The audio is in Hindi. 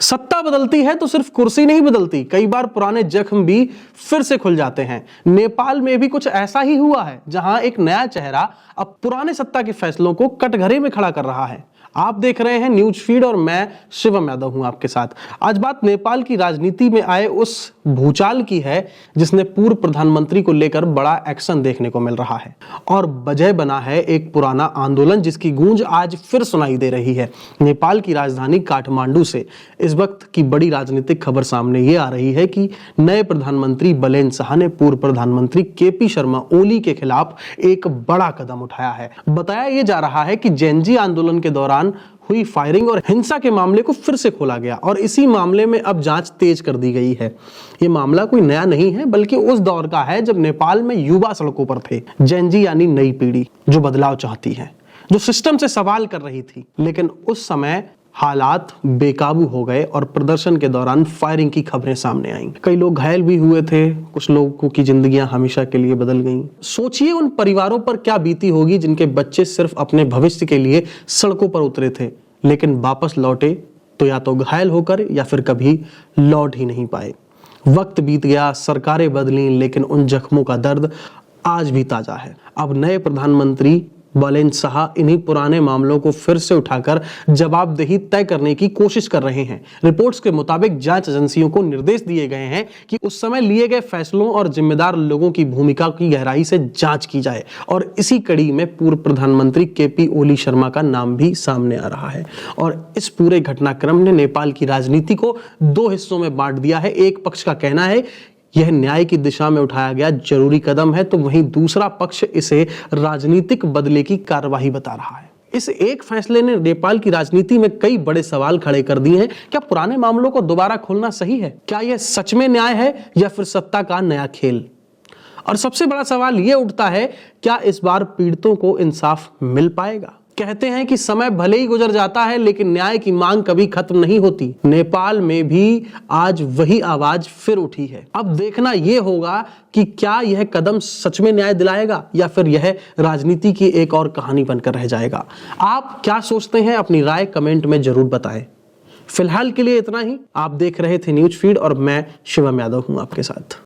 सत्ता बदलती है तो सिर्फ कुर्सी नहीं बदलती, कई बार पुराने जख्म भी फिर से खुल जाते हैं। नेपाल में भी कुछ ऐसा ही हुआ है, जहां एक नया चेहरा अब पुराने सत्ता के फैसलों को कटघरे में खड़ा कर रहा है। आप देख रहे हैं न्यूज फीड और मैं शिवम यादव हूं आपके साथ। आज बात नेपाल की राजनीति में आए उस भूचाल की है जिसने पूर्व प्रधानमंत्री को लेकर बड़ा एक्शन देखने को मिल रहा है और वजह बना है एक पुराना आंदोलन जिसकी गूंज आज फिर सुनाई दे रही है। नेपाल की राजधानी काठमांडू से इस वक्त की बड़ी राजनीतिक खबर सामने ये आ रही है कि नए प्रधानमंत्री बलेन शाह ने पूर्व प्रधानमंत्री केपी शर्मा ओली के खिलाफ एक बड़ा कदम उठाया है। बताया यह जा रहा है कि जेनजी आंदोलन के दौरान हुई फायरिंग और हिंसा के मामले को फिर से खोला गया और इसी मामले में अब जांच तेज कर दी गई है। ये मामला कोई नया नहीं है बल्कि उस दौर का है जब नेपाल में युवा सड़कों पर थे। जेनजी यानी नई पीढ़ी जो बदलाव चाहती है, जो सिस्टम से सवाल कर रही थी, लेकिन उस समय हालात बेकाबू हो गए और प्रदर्शन के दौरान फायरिंग की खबरें सामने आईं। कई लोग घायल भी हुए थे, कुछ लोगों की जिंदगियां हमेशा के लिए बदल गईं। सोचिए उन परिवारों पर क्या बीती होगी जिनके बच्चे सिर्फ अपने भविष्य के लिए सड़कों पर उतरे थे, लेकिन वापस लौटे तो या तो घायल होकर या फिर कभी लौट ही नहीं पाए। वक्त बीत गया, सरकारें बदली, लेकिन उन जख्मों का दर्द आज भी ताजा है। अब नए प्रधानमंत्री बलेन शाह इन्हीं पुराने मामलों को फिर से उठाकर जवाबदेही तय करने की कोशिश कर रहे हैं। रिपोर्ट्स के मुताबिक जांच एजेंसियों को निर्देश दिए गए हैं कि उस समय लिए गए फैसलों और जिम्मेदार लोगों की भूमिका की गहराई से जांच की जाए और इसी कड़ी में पूर्व प्रधानमंत्री केपी ओली शर्मा का नाम भी सामने आ रहा है। और इस पूरे घटनाक्रम ने नेपाल की राजनीति को दो हिस्सों में बांट दिया है। एक पक्ष का कहना है यह न्याय की दिशा में उठाया गया जरूरी कदम है, तो वहीं दूसरा पक्ष इसे राजनीतिक बदले की कार्यवाही बता रहा है। इस एक फैसले ने नेपाल की राजनीति में कई बड़े सवाल खड़े कर दिए हैं। क्या पुराने मामलों को दोबारा खोलना सही है? क्या यह सच में न्याय है या फिर सत्ता का नया खेल? और सबसे बड़ा सवाल यह उठता है, क्या इस बार पीड़ितों को इंसाफ मिल पाएगा? कहते हैं कि समय भले ही गुजर जाता है लेकिन न्याय की मांग कभी खत्म नहीं होती। नेपाल में भी आज वही आवाज फिर उठी है। अब देखना यह होगा कि क्या यह कदम सच में न्याय दिलाएगा या फिर यह राजनीति की एक और कहानी बनकर रह जाएगा। आप क्या सोचते हैं? अपनी राय कमेंट में जरूर बताएं। फिलहाल के लिए इतना ही। आप देख रहे थे न्यूज फीड और मैं शिवम यादव हूं आपके साथ।